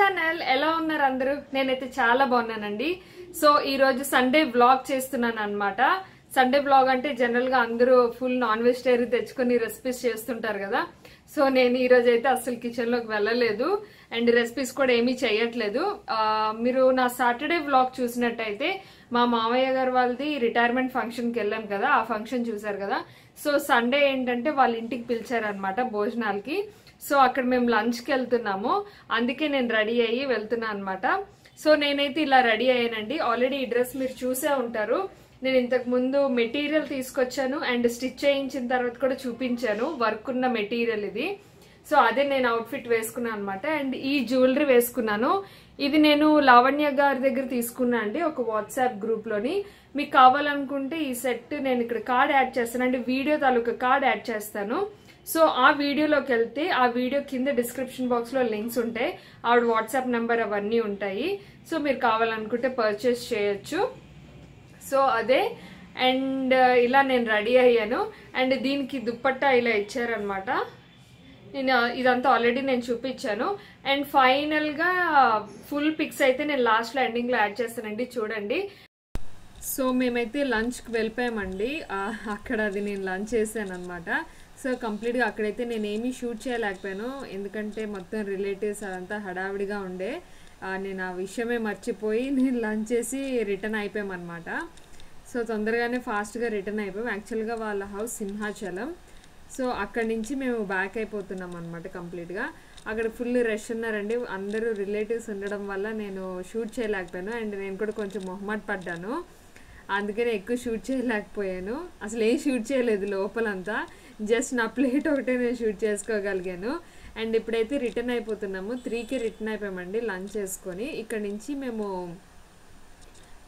Channel ఎలా ఉన్నారు అందరూ? నేనైతే చాలా బాగున్నానండి. సో ఈ రోజు సండే వ్లాగ్ చేస్తున్నాను అన్నమాట. సండే వ్లాగ్ అంటే జనరల్ గా అందరూ ఫుల్ నాన్ వెజిటేరియన్ తెచ్చుకొని రెసిపీస్ చేస్తుంటారు కదా. సో నేను ఈ రోజు అయితే అసలు కిచెన్ లోకి వెళ్ళలేదు అండ్ రెసిపీస్ కూడా ఏమీ చేయట్లేదు. మీరు నా సాటర్డే వ్లాగ్ చూసినట్టయితే మా మామయ్య గారు వాళ్ళది రిటైర్మెంట్ ఫంక్షన్ కి వెళ్ళాం కదా, ఆ ఫంక్షన్ చూసారు కదా. సో సండే ఏంటంటే వాళ్ళ ఇంటికి పిలిచారనమాట భోజనాలకి. సో అక్కడ మేము లంచ్ కి వెళ్తున్నాము, అందుకే నేను రెడీ అయ్యి వెళ్తున్నా అనమాట. సో నేనైతే ఇలా రెడీ అయ్యానండి. ఆల్రెడీ ఈ డ్రెస్ మీరు చూసే ఉంటారు. నేను ఇంతకు ముందు మెటీరియల్ తీసుకొచ్చాను అండ్ స్టిచ్ చేయించిన తర్వాత కూడా చూపించాను వర్క్ ఉన్న మెటీరియల్ ఇది. సో అదే నేను అవుట్ఫిట్ వేసుకున్నాను అనమాట. అండ్ ఈ జ్యువెలరీ వేసుకున్నాను. ఇది నేను లావణ్య గారి దగ్గర తీసుకున్నా అండి, ఒక వాట్సాప్ గ్రూప్ లోని. మీకు కావాలనుకుంటే ఈ సెట్ నేను ఇక్కడ కార్డ్ యాడ్ చేస్తాను అండి, వీడియో తాలూకా కార్డ్ యాడ్ చేస్తాను. సో ఆ వీడియోలోకి వెళ్తే ఆ వీడియో కింద డిస్క్రిప్షన్ బాక్స్ లో లింక్స్ ఉంటాయి, ఆవిడ వాట్సాప్ నెంబర్ అవన్నీ ఉంటాయి. సో మీరు కావాలనుకుంటే పర్చేస్ చేయొచ్చు. సో అదే. అండ్ ఇలా నేను రెడీ అయ్యాను. అండ్ దీనికి దుప్పట్టా ఇలా ఇచ్చారనమాట. నేను ఇదంతా ఆల్రెడీ నేను చూపించాను. అండ్ ఫైనల్ గా ఫుల్ పిక్స్ అయితే నేను లాస్ట్ లో ఎండింగ్ లో యాడ్ చేస్తానండి, చూడండి. సో మేమైతే లంచ్ కి వెళ్ళిపోయామండి. అక్కడ అది నేను లంచ్ చేశాను అనమాట. సో కంప్లీట్గా అక్కడైతే నేను ఏమీ షూట్ చేయలేకపోయాను, ఎందుకంటే మొత్తం రిలేటివ్స్ అదంతా హడావిడిగా ఉండే. నేను ఆ విషయమే మర్చిపోయి నేను లంచ్ చేసి రిటర్న్ అయిపోయామన్నమాట. సో తొందరగానే ఫాస్ట్గా రిటర్న్ అయిపోయాం. యాక్చువల్గా వాళ్ళ హౌస్ సింహాచలం. సో అక్కడి నుంచి మేము బ్యాక్ అయిపోతున్నాం అనమాట కంప్లీట్గా. అక్కడ ఫుల్ రష్ ఉన్నారండి, అందరూ రిలేటివ్స్ ఉండడం వల్ల నేను షూట్ చేయలేకపోయాను. అండ్ నేను కూడా కొంచెం మొహమాట పడ్డాను, అందుకనే ఎక్కువ షూట్ చేయలేకపోయాను. అసలు ఏం షూట్ చేయలేదు లోపలంతా, జస్ట్ నా ప్లేట్ ఒకటే నేను షూట్ చేసుకోగలిగాను. అండ్ ఇప్పుడైతే రిటర్న్ అయిపోతున్నాము. 3కి రిటర్న్ అయిపోయామండి లంచ్ చేసుకొని. ఇక్కడ నుంచి మేము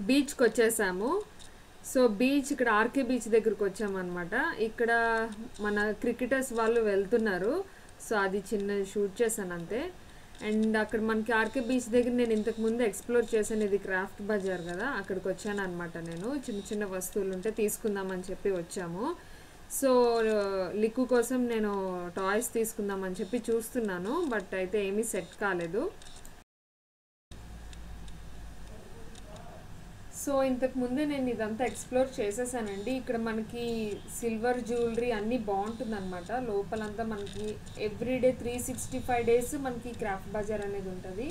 బీచ్కి వచ్చేసాము. సో బీచ్ ఇక్కడ ఆర్కే బీచ్ దగ్గరకు వచ్చామన్నమాట. ఇక్కడ మన క్రికెటర్స్ వాళ్ళు వెళ్తున్నారు. సో అది చిన్న షూట్ చేశాను అంతే. అండ్ అక్కడ మనకి ఆర్కే బీచ్ దగ్గర నేను ఇంతకు ముందు ఎక్స్ప్లోర్ చేశాను, ఇది క్రాఫ్ట్ బజార్ కదా, అక్కడికి వచ్చాను అనమాట. నేను చిన్న చిన్న వస్తువులు ఉంటే తీసుకుందామని చెప్పి వచ్చాము. సో లిక్కు కోసం నేను టాయ్స్ తీసుకుందామని చెప్పి చూస్తున్నాను, బట్ అయితే ఏమీ సెట్ కాలేదు. సో ఇంతకు ముందే నేను ఇదంతా ఎక్స్ప్లోర్ చేసేసానండి. ఇక్కడ మనకి సిల్వర్ జ్యువెలరీ అన్నీ బాగుంటుంది అనమాట. లోపలంతా మనకి ఎవ్రీడే 365 డేస్ మనకి క్రాఫ్ట్ బజార్ అనేది ఉంటుంది.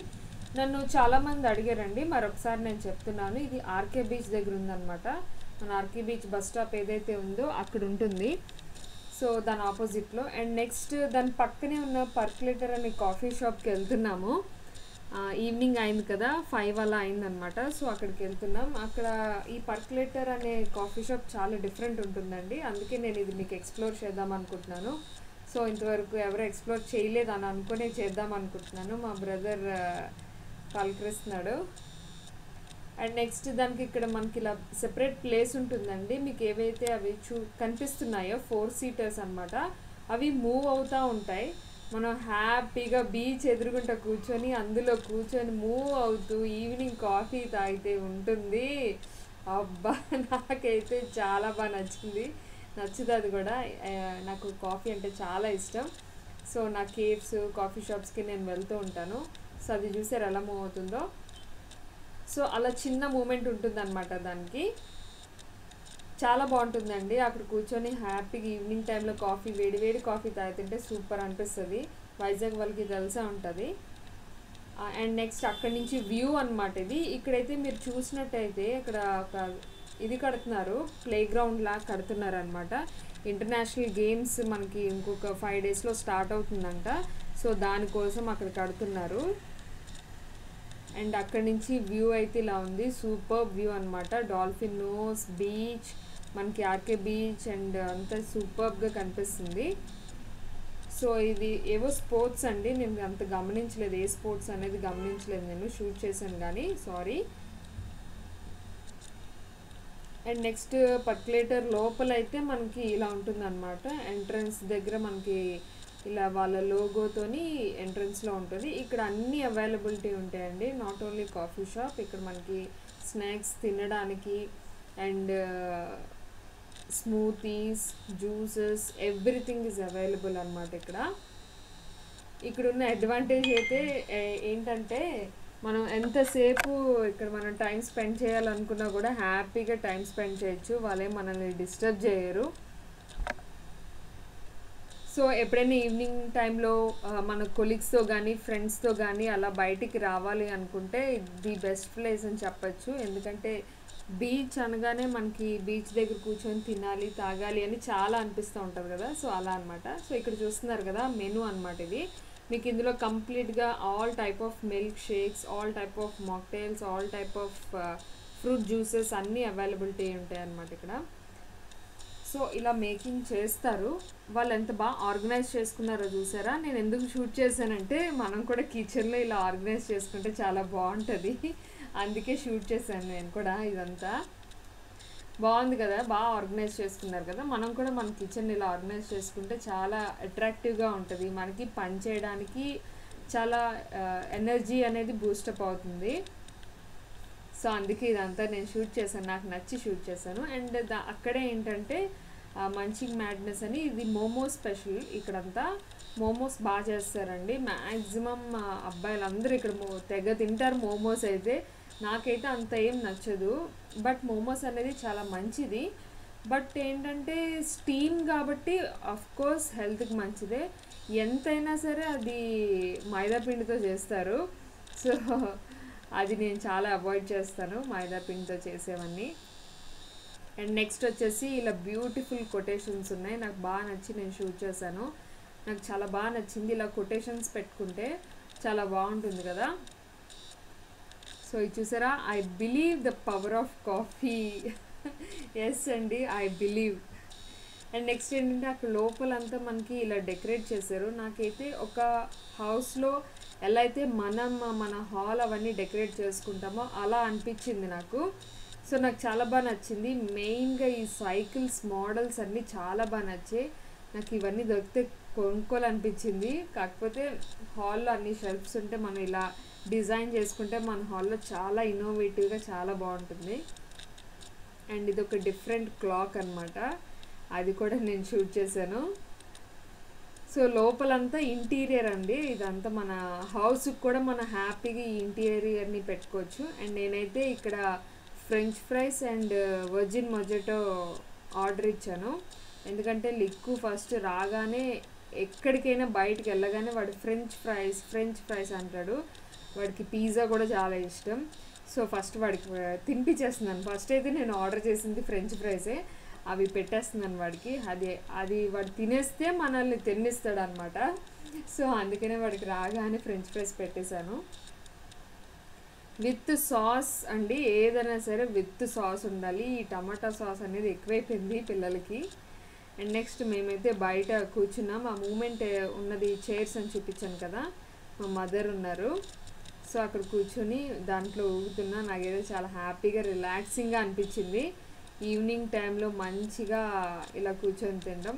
నన్ను చాలామంది అడిగారండి, మరొకసారి నేను చెప్తున్నాను. ఇది ఆర్కే బీచ్ దగ్గర ఉందన్నమాట. మన ఆర్కే బీచ్ బస్ స్టాప్ ఏదైతే ఉందో అక్కడ ఉంటుంది. సో దాని ఆపోజిట్లో. అండ్ నెక్స్ట్ దాని పక్కనే ఉన్న పర్క్లేటర్ అనే కాఫీ షాప్కి వెళ్తున్నాము. ఈవినింగ్ అయింది కదా, 5 అలా అయిందనమాట. సో అక్కడికి వెళ్తున్నాం. అక్కడ ఈ పర్క్లేటర్ అనే కాఫీ షాప్ చాలా డిఫరెంట్ ఉంటుందండి, అందుకే నేను ఇది మీకు ఎక్స్ప్లోర్ చేద్దాం అనుకుంటున్నాను. సో ఇంతవరకు ఎవరు ఎక్స్ప్లోర్ చేయలేదు అని అనుకునే చేద్దాం అనుకుంటున్నాను. మా బ్రదర్ పలకరిస్తున్నాడు. అండ్ నెక్స్ట్ దానికి ఇక్కడ మనకి ఇలా సెపరేట్ ప్లేస్ ఉంటుందండి. మీకు ఏవైతే అవి కనిపిస్తున్నాయో 4 సీటర్స్ అనమాట, అవి మూవ్ అవుతూ ఉంటాయి. మనం హ్యాపీగా బీచ్ ఎదురుగుంటా కూర్చొని అందులో కూర్చొని మూవ్ అవుతూ ఈవినింగ్ కాఫీ తాగితే ఉంటుంది. అబ్బా నాకైతే చాలా బాగా నచ్చుతుంది కూడా. నాకు కాఫీ అంటే చాలా ఇష్టం. సో నా కేఫ్స్ కాఫీ షాప్స్కి నేను వెళ్తూ ఉంటాను. సో అది చూసారు ఎలా మూవ్ అవుతుందో. సో అలా చిన్న మూమెంట్ ఉంటుంది అనమాట దానికి. చాలా బాగుంటుందండి అక్కడ కూర్చొని హ్యాపీగా ఈవినింగ్ టైంలో కాఫీ, వేడి కాఫీ తాగుతుంటే సూపర్ అనిపిస్తుంది. వైజాగ్ వాళ్ళకి తెలిసే ఉంటుంది. అండ్ నెక్స్ట్ అక్కడి నుంచి వ్యూ అనమాట ఇది. ఇక్కడైతే మీరు చూసినట్టయితే ఇక్కడ ఒక ఇది కడుతున్నారు, ప్లే గ్రౌండ్ లాగా కడుతున్నారు అనమాట. ఇంటర్నేషనల్ గేమ్స్ మనకి ఇంకొక 5 డేస్లో స్టార్ట్ అవుతుందంట. సో దానికోసం అక్కడ కడుతున్నారు. అండ్ అక్కడి నుంచి వ్యూ అయితే ఇలా ఉంది, సూపర్ వ్యూ అనమాట. డాల్ఫిన్ నోస్ బీచ్, మనకి ఆర్కే బీచ్ అండ్ అంతా సూపర్గా కనిపిస్తుంది. సో ఇది ఏవో స్పోర్ట్స్ అండి, నేను అంత గమనించలేదు, ఏ స్పోర్ట్స్ అనేది గమనించలేదు, నేను షూట్ చేశాను కానీ సారీ. అండ్ నెక్స్ట్ పర్క్లేటర్ లోపల అయితే మనకి ఇలా ఉంటుంది అనమాట. ఎంట్రన్స్ దగ్గర మనకి ఇలా వాళ్ళ లోగోతోని ఎంట్రన్స్లో ఉంటుంది. ఇక్కడ అన్నీ అవైలబిలిటీ ఉంటాయండి, నాట్ ఓన్లీ కాఫీ షాప్. ఇక్కడ మనకి స్నాక్స్ తినడానికి and smoothies, juices, everything is available అనమాట ఇక్కడ. ఇక్కడ ఉన్న అడ్వాంటేజ్ అయితే ఏంటంటే మనం ఎంతసేపు ఇక్కడ మనం టైం స్పెండ్ చేయాలనుకున్నా కూడా హ్యాపీగా టైం స్పెండ్ చేయొచ్చు, వాళ్ళే మనల్ని డిస్టర్బ్ చేయరు. సో ఎప్పుడైనా ఈవినింగ్ టైంలో మన కొలీగ్స్తో కానీ ఫ్రెండ్స్తో కానీ అలా బయటికి రావాలి అనుకుంటే ది బెస్ట్ ప్లేస్ అని చెప్పచ్చు. ఎందుకంటే బీచ్ అనగానే మనకి బీచ్ దగ్గర కూర్చొని తినాలి తాగాలి అని చాలా అనిపిస్తూ ఉంటుంది కదా, సో అలా అనమాట. సో ఇక్కడ చూస్తున్నారు కదా మెనూ అనమాట ఇది. మీకు ఇందులో కంప్లీట్గా all type of milk shakes, all type of mocktails, all type of fruit juices అన్నీ అవైలబిలిటీ ఉంటాయి అన్నమాట ఇక్కడ. సో ఇలా మేకింగ్ చేస్తారు. వాళ్ళు ఎంత బాగా ఆర్గనైజ్ చేసుకున్నారో చూసారా. నేను ఎందుకు షూట్ చేశానంటే మనం కూడా కిచెన్లో ఇలా ఆర్గనైజ్ చేసుకుంటే చాలా బాగుంటుంది, అందుకే షూట్ చేశాను నేను కూడా. ఇదంతా బాగుంది కదా, బాగా ఆర్గనైజ్ చేసుకున్నారు కదా. మనం కూడా మన కిచెన్ ఇలా ఆర్గనైజ్ చేసుకుంటే చాలా అట్రాక్టివ్గా ఉంటుంది, మనకి పని చేయడానికి చాలా ఎనర్జీ అనేది బూస్టప్ అవుతుంది. సో అందుకే ఇదంతా నేను షూట్ చేశాను, నాకు నచ్చి షూట్ చేశాను. అండ్ అక్కడే ఏంటంటే మంచింగ్ మ్యాడ్నెస్ అని, ఇది మోమోస్ స్పెషల్. ఇక్కడంతా మోమోస్ బాగా చేస్తారండి. మ్యాక్సిమం అబ్బాయిలందరూ ఇక్కడ తెగ తింటారు మోమోస్ అయితే. నాకైతే అంత ఏం నచ్చదు, బట్ మోమోస్ అనేది చాలా మంచిది. బట్ ఏంటంటే స్టీమ్ కాబట్టి అఫ్కోర్స్ హెల్త్కి మంచిదే. ఎంతైనా సరే అది మైదా పిండితో చేస్తారు, సో అది నేను చాలా అవాయిడ్ చేస్తాను మైదా పిండితో చేసేవన్నీ. అండ్ నెక్స్ట్ వచ్చేసి ఇలా బ్యూటిఫుల్ కొటేషన్స్ ఉన్నాయి, నాకు బాగా నచ్చి నేను షూట్ చేశాను. నాకు చాలా బాగా నచ్చింది, ఇలా కొటేషన్స్ పెట్టుకుంటే చాలా బాగుంటుంది కదా. సో ఇది చూసారా, I believe the power of coffee. Yes అండి, ఐ బిలీవ్. అండ్ నెక్స్ట్ ఏంటంటే అక్కడ లోపలంతా మనకి ఇలా డెకరేట్ చేశారు. నాకైతే ఒక హౌస్లో ఎలా అయితే మన హాల్ అవన్నీ డెకరేట్ చేసుకుంటామో అలా అనిపించింది నాకు. సో నాకు చాలా బాగా నచ్చింది. మెయిన్గా ఈ సైకిల్స్ మోడల్స్ అన్నీ చాలా బాగా నచ్చాయి నాకు. ఇవన్నీ దొరికితే కొనుక్కోవాలనిపించింది. కాకపోతే హాల్లో అన్ని షెల్ఫ్స్ ఉంటే మనం ఇలా డిజైన్ చేసుకుంటే మన హాల్లో చాలా ఇన్నోవేటివ్గా చాలా బాగుంటుంది. అండ్ ఇది ఒక డిఫరెంట్ క్లాక్ అనమాట, అది కూడా నేను షూట్ చేశాను. సో లోపలంతా ఇంటీరియర్ అండి, ఇదంతా మన హౌస్కి కూడా మన హ్యాపీగా ఈ ఇంటీరియర్ని పెట్టుకోవచ్చు. అండ్ నేనైతే ఇక్కడ French fries and virgin mojito order ఇచ్చాను. ఎందుకంటే లిక్కు ఫస్ట్ రాగానే ఎక్కడికైనా బయటికి వెళ్ళగానే వాడు ఫ్రెంచ్ ఫ్రైస్ అంటాడు. వాడికి పిజ్జా కూడా చాలా ఇష్టం. సో ఫస్ట్ వాడికి తినిపించేస్తున్నాను. ఫస్ట్ అయితే నేను ఆర్డర్ చేసింది ఫ్రెంచ్ ఫ్రైసే, అవి పెట్టేస్తున్నాను వాడికి. అది వాడు తినేస్తే మనల్ని తినిస్తాడు అనమాట. సో అందుకనే వాడికి రాగానే ఫ్రెంచ్ ఫ్రైస్ పెట్టేశాను. విత్ సాస్ అండి, ఏదైనా సరే విత్ సాస్ ఉండాలి. ఈ టమాటా సాస్ అనేది ఎక్కువైపోయింది పిల్లలకి. అండ్ నెక్స్ట్ మేమైతే బయట కూర్చున్నాం. ఆ మూమెంట్ ఉన్నది చైర్స్ అని చూపించాను కదా, మా మదర్ ఉన్నారు. సో అక్కడ కూర్చొని దాంట్లో ఊగుతున్నా. నాకైతే చాలా హ్యాపీగా రిలాక్సింగ్గా అనిపించింది ఈవినింగ్ టైంలో మంచిగా ఇలా కూర్చొని తినడం.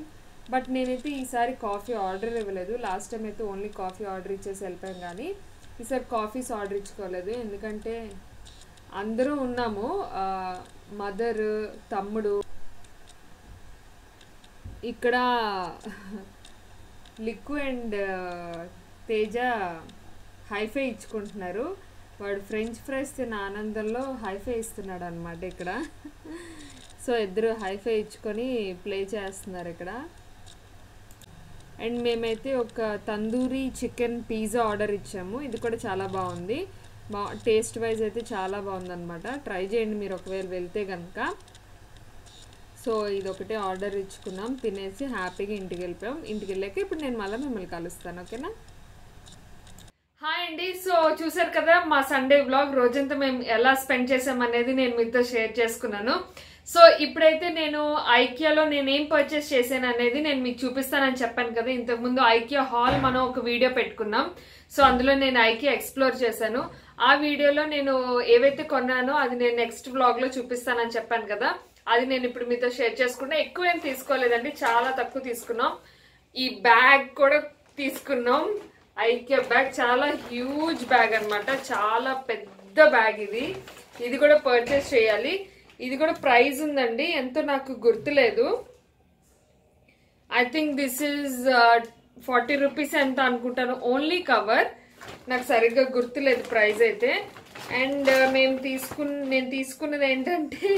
బట్ నేనైతే ఈసారి కాఫీ ఆర్డర్ ఇవ్వలేదు. లాస్ట్ టైం అయితే ఓన్లీ కాఫీ ఆర్డర్ ఇచ్చేసి వెళ్ళిపోయాం, కానీ ఈసారి కాఫీస్ ఆర్డర్ ఇచ్చుకోలేదు. ఎందుకంటే అందరూ ఉన్నాము, మదర్, తమ్ముడు. ఇక్కడ లిక్కు అండ్ తేజ హైఫై ఇచ్చుకుంటున్నారు. వాడు ఫ్రెంచ్ ఫ్రైస్ తిన్న ఆనందంలో హైఫై ఇస్తున్నాడు అనమాట ఇక్కడ. సో ఇద్దరు హైఫై ఇచ్చుకొని ప్లే చేస్తున్నారు ఇక్కడ. అండ్ మేమైతే ఒక తందూరి చికెన్ పిజ్జా ఆర్డర్ ఇచ్చాము. ఇది కూడా చాలా బాగుంది, టేస్ట్ వైజ్ అయితే చాలా బాగుందన్నమాట. ట్రై చేయండి మీరు ఒకవేళ వెళ్తే కనుక. సో ఇది ఒకటే ఆర్డర్ ఇచ్చుకున్నాం, తినేసి హ్యాపీగా ఇంటికి వెళ్ళిపోయాం. ఇంటికి వెళ్ళాక ఇప్పుడు నేను మళ్ళీ మిమ్మల్ని కలుస్తాను, ఓకేనా? హాయ్ అండి. సో చూసారు కదా మా సండే వ్లాగ్. రోజంతా మేము ఎలా స్పెండ్ చేసాం అనేది నేను మీతో షేర్ చేసుకున్నాను. సో ఇప్పుడైతే నేను ఐకియాలో నేనేం పర్చేస్ చేశాను అనేది నేను మీకు చూపిస్తానని చెప్పాను కదా. ఇంతకుముందు ఐకియా హాల్ మనం ఒక వీడియో పెట్టుకున్నాం. సో అందులో నేను ఐకియా ఎక్స్ప్లోర్ చేశాను. ఆ వీడియోలో నేను ఏవైతే కొన్నానో అది నేను నెక్స్ట్ వ్లాగ్ లో చూపిస్తానని చెప్పాను కదా. అది నేను ఇప్పుడు మీతో షేర్ చేసుకున్నా. ఎక్కువ ఏం తీసుకోలేదండి, చాలా తక్కువ తీసుకున్నాం. ఈ బ్యాగ్ కూడా తీసుకున్నాం, ఐకియా బ్యాగ్. చాలా హ్యూజ్ బ్యాగ్ అన్నమాట, చాలా పెద్ద బ్యాగ్ ఇది. ఇది కూడా పర్చేస్ చేయాలి. ఇది కూడా ప్రైస్ ఉందండి, ఎంతో నాకు గుర్తులేదు. I think this is 40 rupees ఎంత అనుకుంటాను, ఓన్లీ కవర్. నాకు సరిగ్గా గుర్తులేదు ప్రైస్ అయితే. అండ్ నేను తీసుకున్నది ఏంటంటే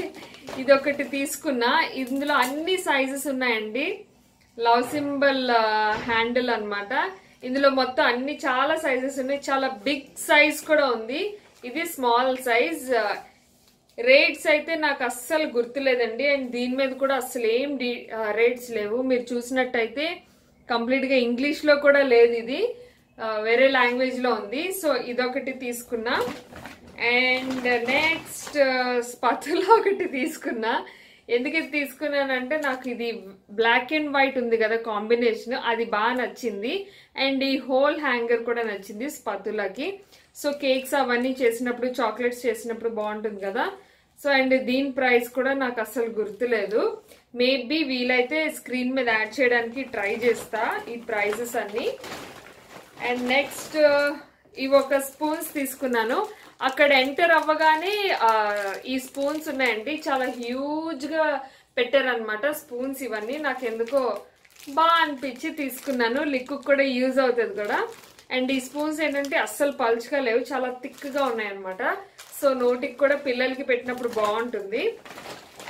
ఇదొకటి తీసుకున్నా. ఇందులో అన్ని సైజెస్ ఉన్నాయండి. లవ్ సింబల్ హ్యాండిల్ అన్నమాట. ఇందులో మొత్తం అన్ని చాలా సైజెస్ ఉన్నాయి. చాలా బిగ్ సైజ్ కూడా ఉంది. ఇది స్మాల్ సైజ్. రేట్స్ అయితే నాకు అస్సలు గుర్తులేదండి. అండ్ దీని మీద కూడా అస్సలు ఏం రేట్స్ లేవు. మీరు చూసినట్టయితే కంప్లీట్ గా ఇంగ్లీష్ లో కూడా లేదు, ఇది వేరే లాంగ్వేజ్ లో ఉంది. సో ఇదొకటి తీసుకున్నా. అండ్ నెక్స్ట్ స్పతులా ఒకటి తీసుకున్నా. ఎందుకు ఇది తీసుకున్నానంటే నాకు ఇది బ్లాక్ అండ్ వైట్ ఉంది కదా కాంబినేషన్, అది బాగా నచ్చింది. అండ్ ఈ హోల్ హ్యాంగర్ కూడా నచ్చింది స్పతులకి. సో కేక్స్ అవన్నీ చేసినప్పుడు, చాక్లెట్స్ చేసినప్పుడు బాగుంటుంది కదా. సో అండ్ దీని ప్రైస్ కూడా నాకు అసలు గుర్తులేదు. మేబీ వీలైతే స్క్రీన్ మీద యాడ్ చేయడానికి ట్రై చేస్తా ఈ ప్రైజెస్ అన్ని. అండ్ నెక్స్ట్ ఇవి ఒక స్పూన్స్ తీసుకున్నాను. అక్కడ ఎంటర్ అవ్వగానే ఈ స్పూన్స్ ఉన్నాయండి, చాలా హ్యూజ్ గా పెట్టారనమాట స్పూన్స్. ఇవన్నీ నాకు ఎందుకో బాగా అనిపించి తీసుకున్నాను. లిక్విడ్ కూడా యూజ్ అవుతుంది కూడా. అండ్ ఈ స్పూన్స్ ఏంటంటే అస్సలు పల్చగా లేవు, చాలా థిక్ గా ఉన్నాయన్నమాట. సో నోటికి కూడా పిల్లలకి పెట్టినప్పుడు బాగుంటుంది.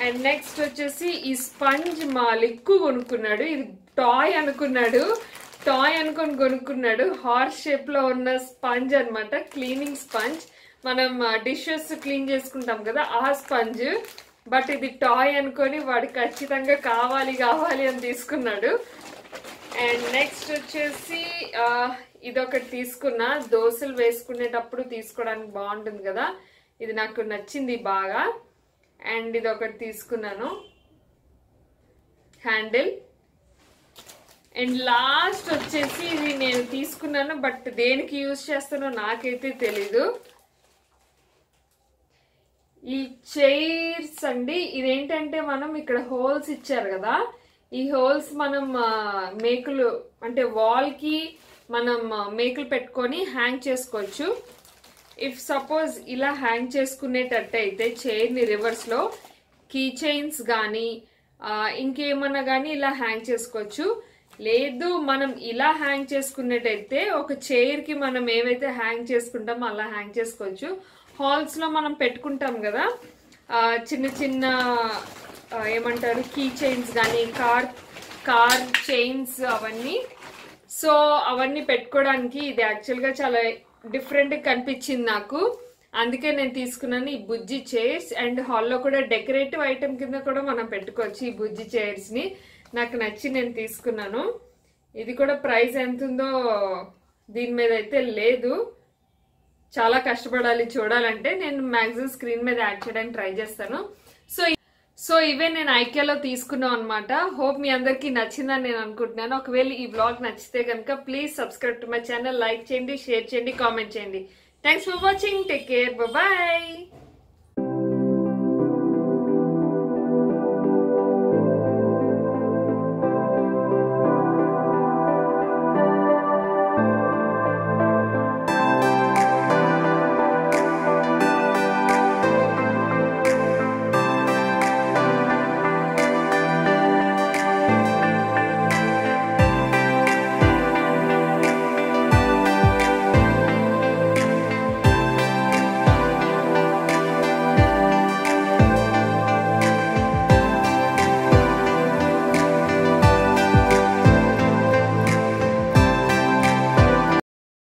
అండ్ నెక్స్ట్ వచ్చేసి ఈ స్పంజ్ మా లిక్కు కొనుక్కున్నాడు. ఇది టాయ్ అనుకొని కొనుక్కున్నాడు. హార్స్ షేప్ లో ఉన్న స్పంజ్ అన్నమాట, క్లీనింగ్ స్పంజ్. మనం డిషెస్ క్లీన్ చేసుకుంటాం కదా ఆ స్పంజ్. బట్ ఇది టాయ్ అనుకొని వాడు ఖచ్చితంగా కావాలి అని తీసుకున్నాడు. అండ్ నెక్స్ట్ వచ్చేసి ఇదొకటి తీసుకున్నా. దోశలు వేసుకునేటప్పుడు తీసుకోవడానికి బాగుంటుంది కదా, ఇది నాకు నచ్చింది బాగా. అండ్ ఇదొకటి తీసుకున్నాను, హ్యాండిల్. అండ్ లాస్ట్ వచ్చేసి ఇది నేను తీసుకున్నాను, బట్ దేనికి యూజ్ చేస్తానో నాకైతే తెలీదు. ఈ చైర్స్ అండి. ఇదేంటంటే మనం ఇక్కడ హోల్స్ ఇచ్చారు కదా, ఈ హోల్స్ మనం మేకులు అంటే వాల్ కి మనం మేకులు పెట్టుకొని హ్యాంగ్ చేసుకోవచ్చు. ఇఫ్ సపోజ్ ఇలా హ్యాంగ్ చేసుకునేటట్టయితే చైర్ ని రివర్స్ లో కీ చైన్స్ గానీ ఇంకేమన్నా గానీ ఇలా హ్యాంగ్ చేసుకోవచ్చు. లేదు మనం ఇలా హ్యాంగ్ చేసుకునేటైతే ఒక చైర్ కి మనం ఏవైతే హ్యాంగ్ చేసుకుంటామో అలా హ్యాంగ్ చేసుకోవచ్చు. హాల్స్ లో మనం పెట్టుకుంటాం కదా చిన్న చిన్న ఏమంటారు కీ చైన్స్ కానీ కార్ చైన్స్ అవన్నీ. సో అవన్నీ పెట్టుకోవడానికి ఇది యాక్చువల్ గా చాలా డిఫరెంట్ కనిపించింది నాకు, అందుకే నేను తీసుకున్నాను ఈ బుజ్జి చైర్స్. అండ్ హాల్లో కూడా డెకరేటివ్ ఐటమ్ కింద కూడా మనం పెట్టుకోవచ్చు ఈ బుజ్జి చైర్స్ ని. నాకు నచ్చి నేను తీసుకున్నాను. ఇది కూడా ప్రైస్ ఎంత ఉందో దీని మీద అయితే లేదు, చాలా కష్టపడాలి చూడాలంటే. నేను మాక్సిమం స్క్రీన్ మీద యాడ్ చేయడానికి ట్రై చేస్తాను. సో ఇవే నేను ఐకియాలో తీసుకున్నాను అనమాట. హోప్ మీ అందరికి నచ్చిందని నేను అనుకుంటున్నాను. ఒకవేళ ఈ వ్లాగ్ నచ్చితే కనుక please subscribe to my channel, like చేయండి, షేర్ చేయండి, కామెంట్ చేయండి. Thanks for watching. Take care, bye.